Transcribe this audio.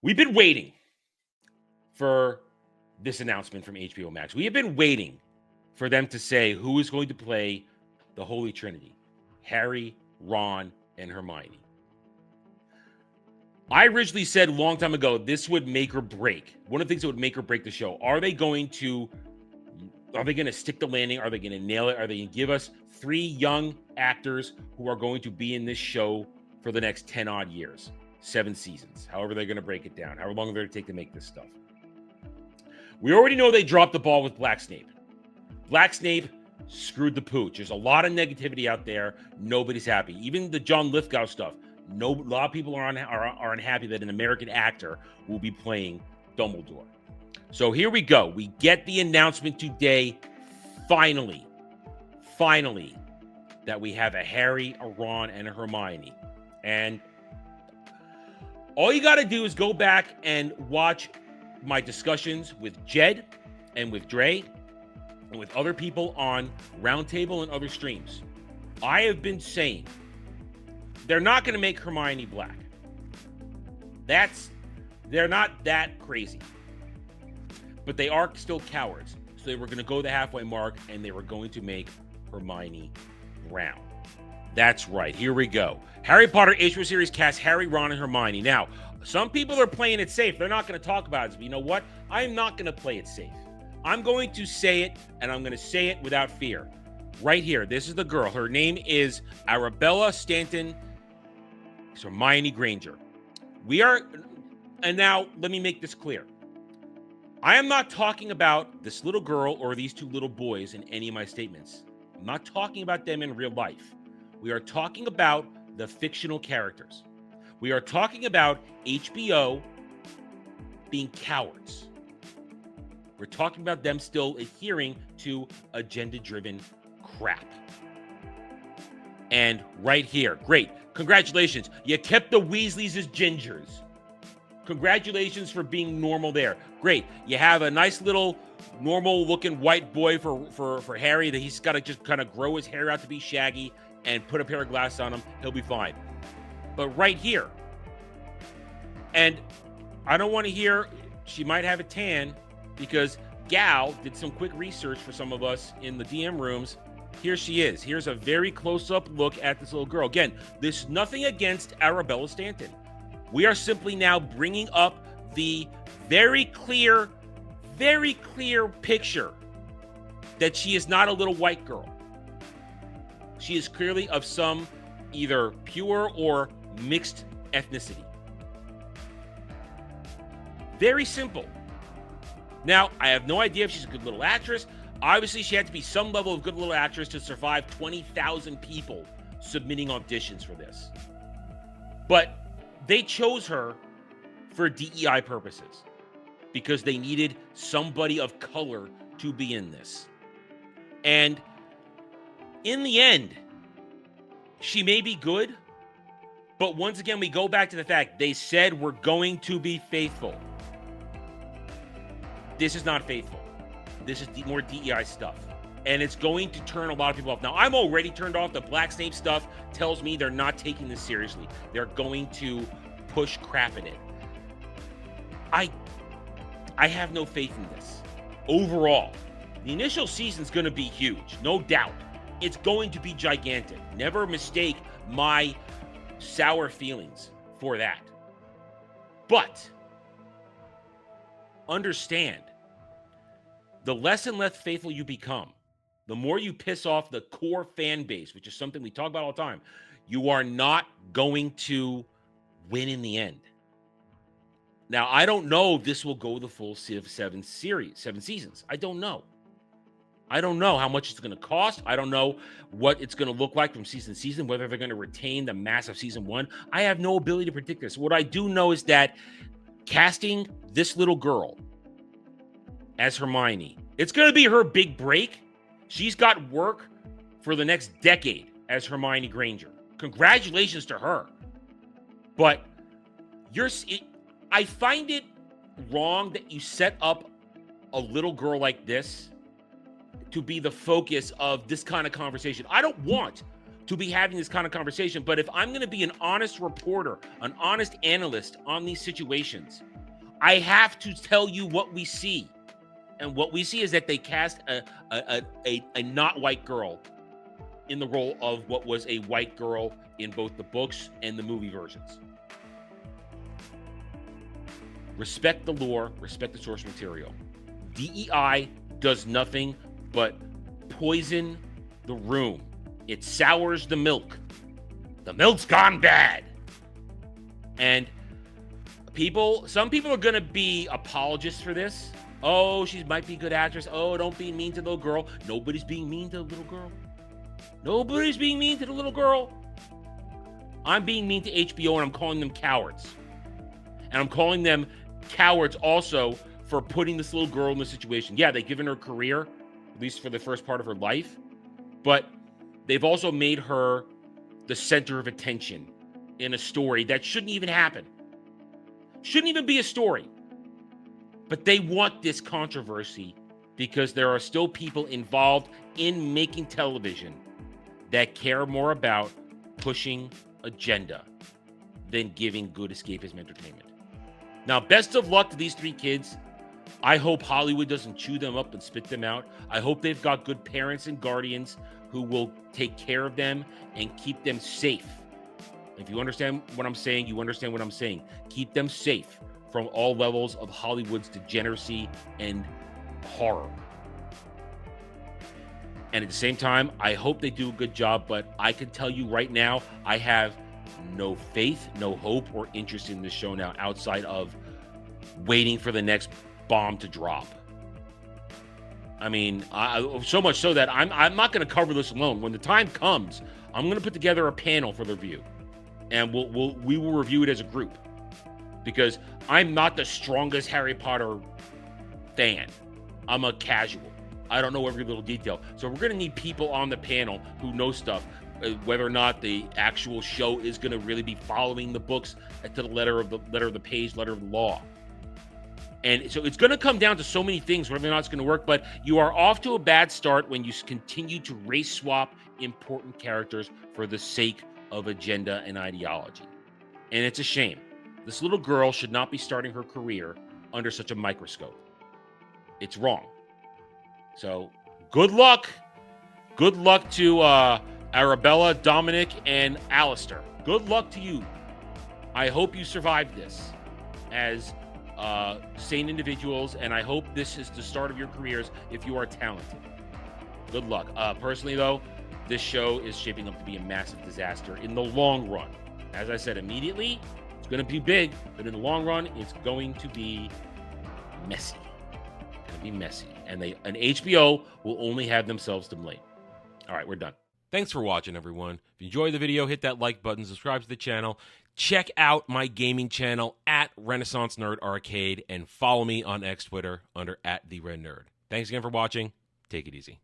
We've been waiting for this announcement from HBO Max. We have been waiting for them to say who is going to play the Holy Trinity: Harry, Ron, and Hermione. I originally said a long time ago this would make or break. One of the things that would make or break the show. Are they going to stick the landing? Are they going to nail it? Are they going to give us 3 young actors who are going to be in this show for the next 10 odd years, 7 seasons, however they're going to break it down, however long they're going to take to make this stuff? We already know they dropped the ball with Black Snape. Black Snape screwed the pooch. There's a lot of negativity out there. Nobody's happy. Even the John Lithgow stuff. A lot of people are unhappy that an American actor will be playing Dumbledore. So here we go. We get the announcement today, finally, that we have a Harry, a Ron, and a Hermione. And all you got to do is go back and watch my discussions with Jed and with Dre and with other people on Roundtable and other streams. I have been saying they're not going to make Hermione black. They're not that crazy. But they are still cowards. So they were going to go the halfway mark, and they were going to make Hermione brown. That's right. Here we go. Harry Potter HBO series cast Harry, Ron, and Hermione. Now, some people are playing it safe. They're not going to talk about it. But you know what? I'm not going to play it safe. I'm going to say it, and I'm going to say it without fear. Right here. This is the girl. Her name is Arabella Stanton. It's Hermione Granger. And now let me make this clear. I am not talking about this little girl or these 2 little boys in any of my statements. I'm not talking about them in real life. We are talking about the fictional characters. We are talking about HBO being cowards. We're talking about them still adhering to agenda-driven crap. And right here, great. Congratulations. You kept the Weasleys as gingers. Congratulations for being normal there. Great. You have a nice little normal-looking white boy for Harry that he's got to just kind of grow his hair out to be shaggy and put a pair of glasses on him. He'll be fine. But right here, and I don't want to hear she might have a tan because Gal did some quick research for some of us in the DM rooms. Here she is. Here's a very close-up look at this little girl. Again, there's nothing against Arabella Stanton. We are simply now bringing up the very clear picture that she is not a little white girl. She is clearly of some either pure or mixed ethnicity. Very simple. Now, I have no idea if she's a good little actress. Obviously, she had to be some level of good little actress to survive 20,000 people submitting auditions for this. But they chose her for DEI purposes because they needed somebody of color to be in this. And in the end, she may be good, but once again, we go back to the fact they said we're going to be faithful. This is not faithful. This is more DEI stuff. And it's going to turn a lot of people off. Now, I'm already turned off. The Black Snape stuff tells me they're not taking this seriously. They're going to push crap in it. I have no faith in this. Overall, the initial season's going to be huge, no doubt. It's going to be gigantic. Never mistake my sour feelings for that. But understand, the less and less faithful you become, the more you piss off the core fan base, which is something we talk about all the time, you are not going to win in the end. Now, I don't know if this will go the full 7 seasons. I don't know. I don't know how much it's going to cost. I don't know what it's going to look like from season to season, whether they're going to retain the massive season 1. I have no ability to predict this. What I do know is that casting this little girl as Hermione, it's going to be her big break. She's got work for the next decade as Hermione Granger. Congratulations to her. But I find it wrong that you set up a little girl like this to be the focus of this kind of conversation. I don't want to be having this kind of conversation, but if I'm going to be an honest reporter, an honest analyst on these situations, I have to tell you what we see. And what we see is that they cast a not white girl in the role of what was a white girl in both the books and the movie versions. Respect the lore, respect the source material. DEI does nothing but poison the room. It sours the milk. The milk's gone bad. And some people are going to be apologists for this. Oh, she might be a good actress. Oh, don't be mean to the little girl. Nobody's being mean to the little girl. Nobody's being mean to the little girl. I'm being mean to HBO, and I'm calling them cowards. And I'm calling them cowards also for putting this little girl in this situation. Yeah, they've given her a career, at least for the first part of her life, but they've also made her the center of attention in a story that shouldn't even happen. Shouldn't even be a story. But they want this controversy because there are still people involved in making television that care more about pushing agenda than giving good escapism entertainment. Now, best of luck to these 3 kids. I hope Hollywood doesn't chew them up and spit them out. I hope they've got good parents and guardians who will take care of them and keep them safe. If you understand what I'm saying, you understand what I'm saying. Keep them safe from all levels of Hollywood's degeneracy and horror. And at the same time, I hope they do a good job, but I can tell you right now, I have no faith, no hope, or interest in this show now outside of waiting for the next bomb to drop. I mean, so much so that I'm not going to cover this alone. When the time comes, I'm going to put together a panel for the review, and we will review it as a group, because I'm not the strongest Harry Potter fan. I'm a casual. I don't know every little detail. So we're going to need people on the panel who know stuff, whether or not the actual show is going to really be following the books to the letter of the page, letter of the law. And so it's going to come down to so many things, whether or not it's going to work. But you are off to a bad start when you continue to race swap important characters for the sake of agenda and ideology. And it's a shame. This little girl should not be starting her career under such a microscope. It's wrong. So good luck. Good luck to Arabella, Dominic, and Alistair. Good luck to you. I hope you survive this as sane individuals, and I hope this is the start of your careers if you are talented. Good luck. Personally, though, this show is shaping up to be a massive disaster in the long run. As I said, immediately, it's going to be big, but in the long run, it's going to be messy. It's going to be messy. And HBO will only have themselves to blame. All right, we're done. Thanks for watching, everyone. If you enjoyed the video, hit that like button, subscribe to the channel. Check out my gaming channel at Renaissance Nerd Arcade, and follow me on X Twitter under @TheRedNerd. Thanks again for watching. Take it easy.